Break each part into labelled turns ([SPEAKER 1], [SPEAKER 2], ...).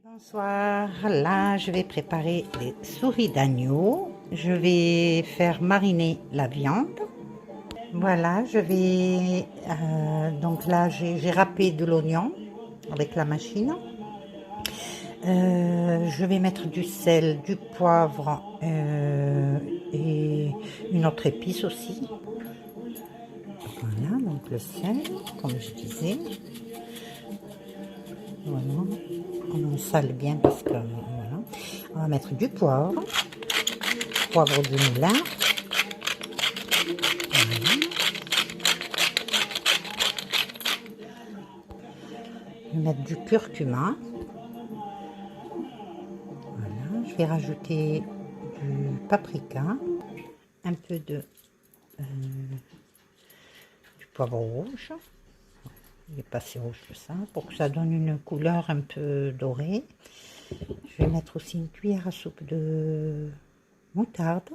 [SPEAKER 1] Bonsoir, là je vais préparer des souris d'agneau. Je vais faire mariner la viande. Voilà, donc là j'ai râpé de l'oignon avec la machine. Je vais mettre du sel, du poivre et une autre épice aussi. Voilà, donc le sel, comme je disais. Voilà, on sale bien parce que voilà. On va mettre du poivre du moulin. Voilà. Je vais mettre du curcuma. Voilà. Je vais rajouter du paprika, un peu du poivre rouge. Il n'est pas si rouge que ça, pour que ça donne une couleur un peu dorée. Je vais mettre aussi une cuillère à soupe de moutarde.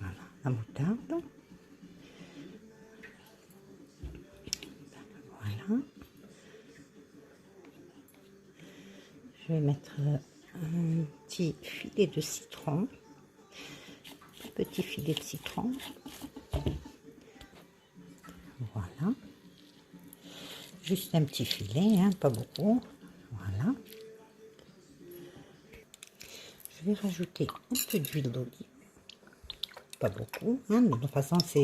[SPEAKER 1] Voilà, la moutarde. Voilà. Je vais mettre un petit filet de citron. Petit filet de citron. Voilà. Juste un petit filet, hein, pas beaucoup. Voilà. Je vais rajouter un peu d'huile d'olive. Pas beaucoup. Hein, de toute façon, ça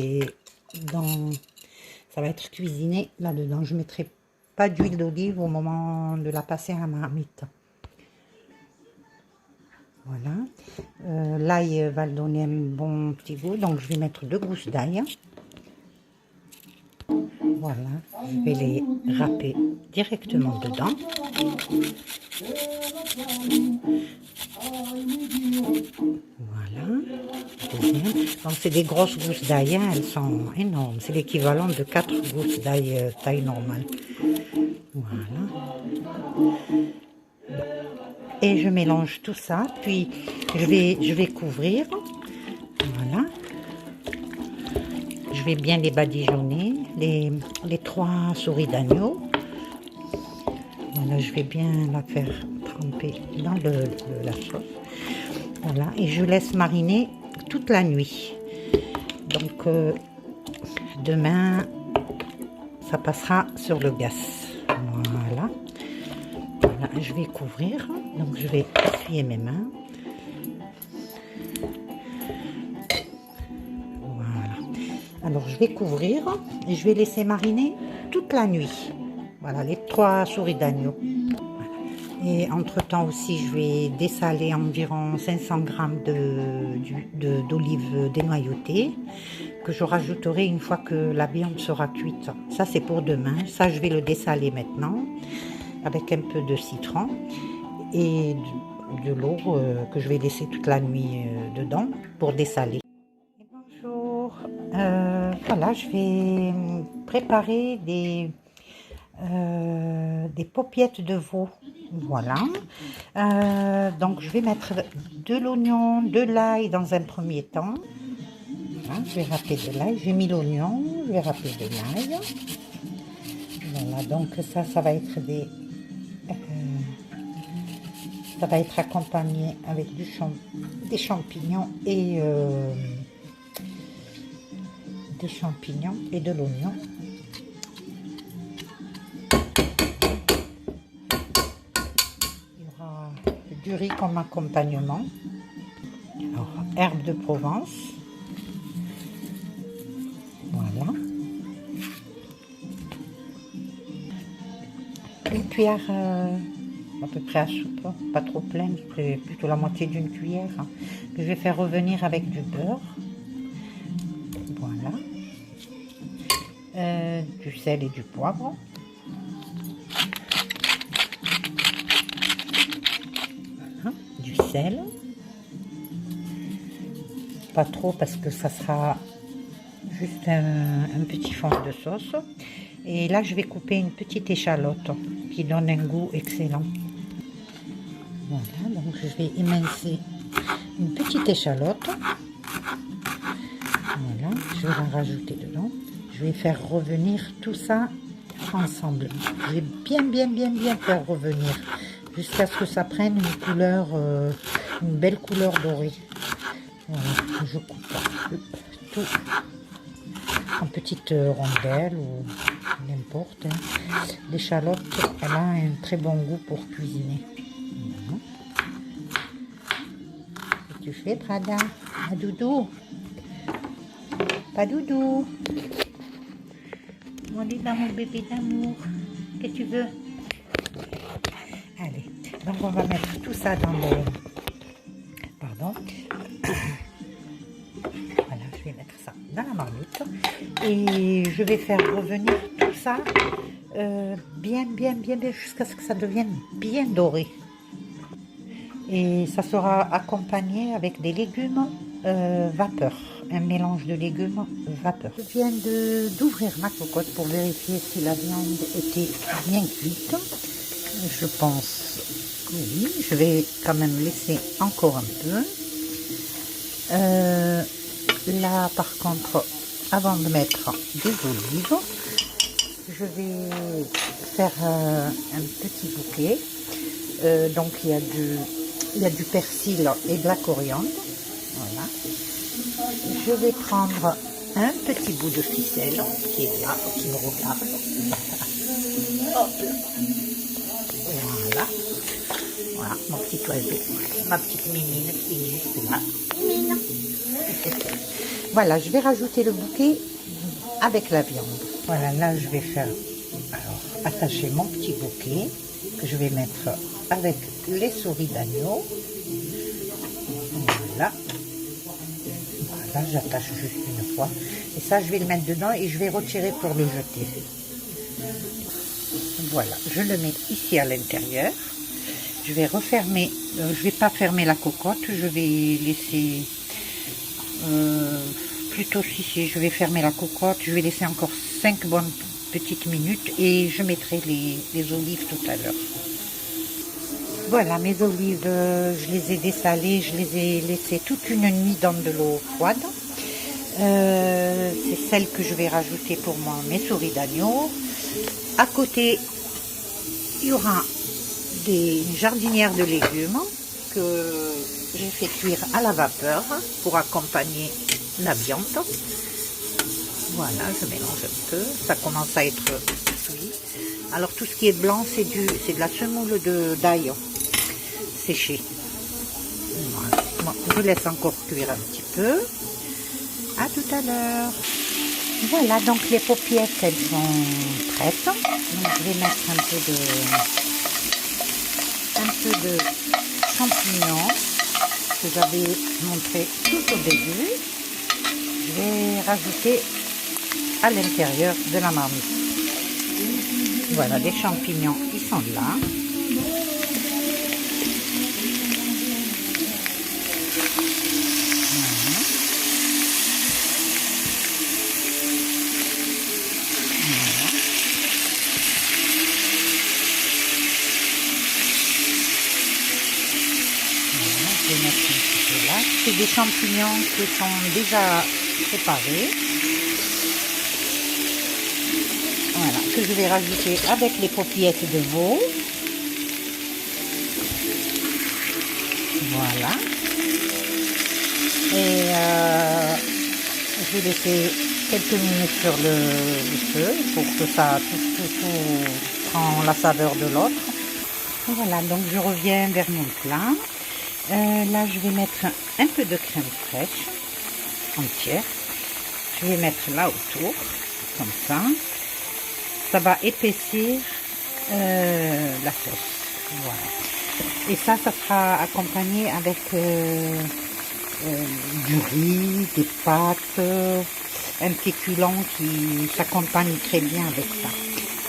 [SPEAKER 1] va être cuisiné là-dedans. Je ne mettrai pas d'huile d'olive au moment de la passer à la marmite. Voilà. L'ail va donner un bon petit goût. Donc, je vais mettre 2 gousses d'ail. Voilà, je vais les râper directement dedans. Voilà. Deuxième. Donc c'est des grosses gousses d'ail, hein, elles sont énormes. C'est l'équivalent de 4 gousses d'ail taille normale. Voilà. Et je mélange tout ça, puis je vais couvrir. Voilà. Je vais bien les badigeonner, les 3 souris d'agneau. Voilà, je vais bien la faire tremper dans la sauce. Voilà, et je laisse mariner toute la nuit. Donc, demain, ça passera sur le gaz. Voilà. Voilà, je vais couvrir. Donc, je vais essuyer mes mains. Alors, je vais couvrir et je vais laisser mariner toute la nuit. Voilà, les 3 souris d'agneau. Voilà. Et entre-temps aussi, je vais dessaler environ 500 g d'olive dénoyautée que je rajouterai une fois que la viande sera cuite. Ça, c'est pour demain. Ça, je vais le dessaler maintenant avec un peu de citron et de l'eau que je vais laisser toute la nuit dedans pour dessaler. Bonjour. Voilà, je vais préparer des paupiettes de veau. Voilà. Donc, je vais mettre de l'oignon, de l'ail dans un premier temps. Voilà, je vais râper de l'ail. J'ai mis l'oignon, je vais râper de l'ail. Voilà, donc ça va être ça va être accompagné avec des champignons et de l'oignon. Il y aura du riz comme accompagnement. Alors, herbes de Provence. Voilà. Une cuillère à peu près à soupe, pas trop pleine, plutôt la moitié d'une cuillère, hein, que je vais faire revenir avec du beurre. Voilà. Du sel et du poivre. Voilà. Du sel. Pas trop parce que ça sera juste un petit fond de sauce. Et là, je vais couper une petite échalote qui donne un goût excellent. Voilà, donc je vais émincer une petite échalote. Voilà, je vais en rajouter dedans. Je vais faire revenir tout ça ensemble. Je vais bien faire revenir jusqu'à ce que ça prenne une couleur, une belle couleur dorée. Voilà, je coupe tout en petites rondelles ou n'importe. Hein. L'échalote, elle a un très bon goût pour cuisiner. Voilà. Qu'est-ce que tu fais, Prada? Ah, doudou? Pas doudou? On est dans mon bébé d'amour. Qu'est-ce que tu veux? Allez, donc on va mettre tout ça dans le... Pardon. Voilà, je vais mettre ça dans la marmite. Et je vais faire revenir tout ça bien, jusqu'à ce que ça devienne bien doré. Et ça sera accompagné avec des légumes vapeur. Un mélange de légumes vapeur. Je viens d'ouvrir ma cocotte pour vérifier si la viande était bien cuite. Je pense que oui. Je vais quand même laisser encore un peu. Là, par contre, avant de mettre des olives, je vais faire un petit bouquet. Donc, il y a du persil et de la coriandre. Voilà. Je vais prendre un petit bout de ficelle qui est là, qui me regarde. Hop là. Voilà. Voilà, mon petit oiseau, ma petite mimine qui est juste là. Mimine. Voilà, je vais rajouter le bouquet avec la viande. Voilà, là je vais faire attacher mon petit bouquet que je vais mettre avec les souris d'agneau. Voilà. Voilà, j'attache juste une fois. Et ça, je vais le mettre dedans et je vais retirer pour le jeter. Voilà, je le mets ici à l'intérieur. Je vais refermer, je ne vais pas fermer la cocotte, je vais laisser, plutôt si je vais fermer la cocotte, je vais laisser encore 5 bonnes petites minutes et je mettrai les olives tout à l'heure. Voilà, mes olives, je les ai dessalées, je les ai laissées toute une nuit dans de l'eau froide. C'est celle que je vais rajouter pour mes souris d'agneau. À côté, il y aura une jardinière de légumes que j'ai fait cuire à la vapeur pour accompagner la viande. Voilà, je mélange un peu. Ça commence à être cuit. Alors tout ce qui est blanc, c'est de la semoule d'ail séchée. Voilà. Bon, je laisse encore cuire un petit peu. À tout à l'heure. Voilà, donc les paupiettes, elles sont prêtes. Donc je vais mettre un peu de champignons que j'avais montré tout au début. Je vais rajouter à l'intérieur de la marmite. Voilà, les champignons, ils sont là. C'est des champignons qui sont déjà préparés. Voilà, que je vais rajouter avec les paupiettes de veau. Voilà. Et je vais laisser quelques minutes sur le feu pour que ça tout prend la saveur de l'autre. Voilà, donc je reviens vers mon plat. Là, je vais mettre un peu de crème fraîche entière. Je vais mettre là autour, comme ça. Ça va épaissir la sauce. Voilà. Et ça sera accompagné avec du riz, des pâtes, un féculent qui s'accompagne très bien avec ça.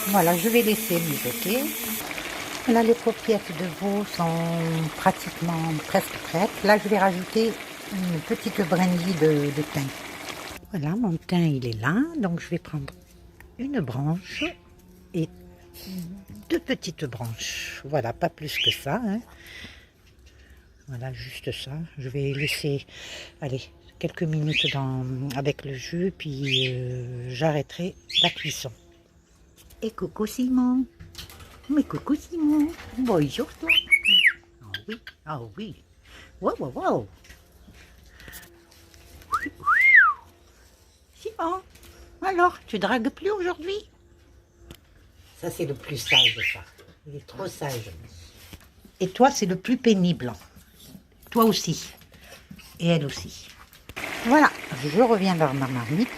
[SPEAKER 1] Voilà, je vais laisser mijoter. Là, les paupiettes de veau sont presque prêtes. Là, je vais rajouter une petite brindille de thym. Voilà, mon thym, il est là. Donc, je vais prendre une branche et 2 petites branches. Voilà, pas plus que ça. Hein. Voilà, juste ça. Je vais laisser, allez, quelques minutes avec le jus, puis j'arrêterai la cuisson. Et coucou Simon. Mais coucou Simon, bonjour toi. Ah oui, ah oui. Wow, wow, wow. Simon, alors, tu dragues plus aujourd'hui? Ça, c'est le plus sage, ça. Il est trop sage. Et toi, c'est le plus pénible. Toi aussi. Et elle aussi. Voilà, je reviens vers ma marmite.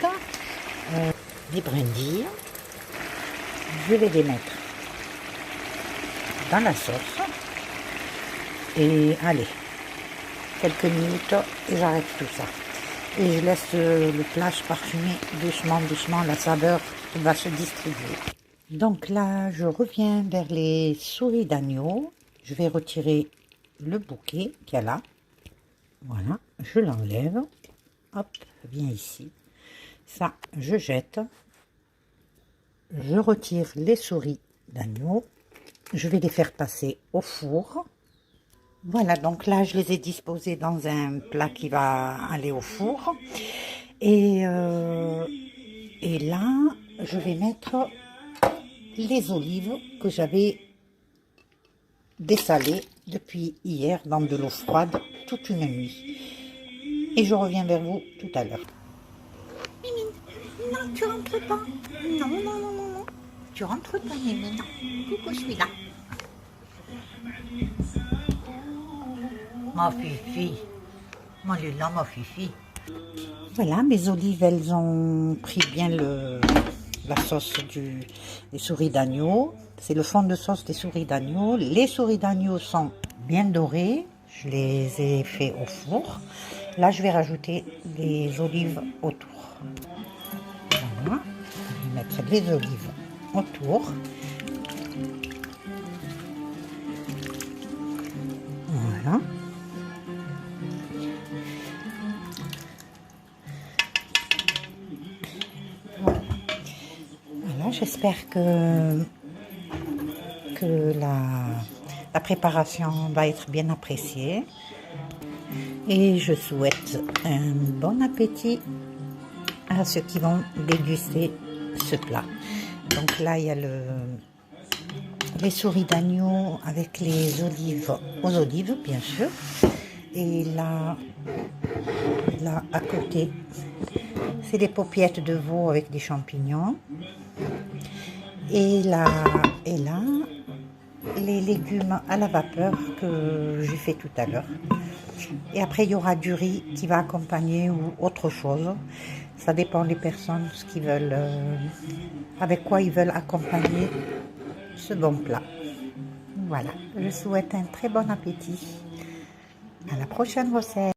[SPEAKER 1] Les brindilles. Je vais les mettre dans la sauce. Et allez, quelques minutes et j'arrête tout ça. Et je laisse le plat se parfumer doucement, doucement. La saveur va se distribuer. Donc là, je reviens vers les souris d'agneau. Je vais retirer le bouquet qu'il y a là. Voilà, je l'enlève. Hop, viens ici. Ça, je jette. Je retire les souris d'agneau. Je vais les faire passer au four. Voilà, donc là, je les ai disposés dans un plat qui va aller au four. Et là, je vais mettre les olives que j'avais dessalées depuis hier dans de l'eau froide toute une nuit. Et je reviens vers vous tout à l'heure. Mimine, non, tu rentres pas. Non, non, non, non, non. Tu rentres pas, Mimine. Coucou, je suis là. Ma fifi. Mon là, ma fifi. Voilà, mes olives, elles ont pris bien la sauce des souris d'agneau. C'est le fond de sauce des souris d'agneau. Les souris d'agneau sont bien dorées. Je les ai fait au four. Là, je vais rajouter les olives autour. Voilà. Je vais mettre les olives autour. Voilà. Voilà, j'espère que la préparation va être bien appréciée. Et je souhaite un bon appétit à ceux qui vont déguster ce plat. Donc là, il y a les souris d'agneau avec les olives, aux olives bien sûr. Et là à côté, c'est des paupiettes de veau avec des champignons. Et là, les légumes à la vapeur que j'ai fait tout à l'heure. Et après, il y aura du riz qui va accompagner ou autre chose. Ça dépend des personnes, ce qu'ils veulent, avec quoi ils veulent accompagner ce bon plat. Voilà, je souhaite un très bon appétit. À la prochaine recette.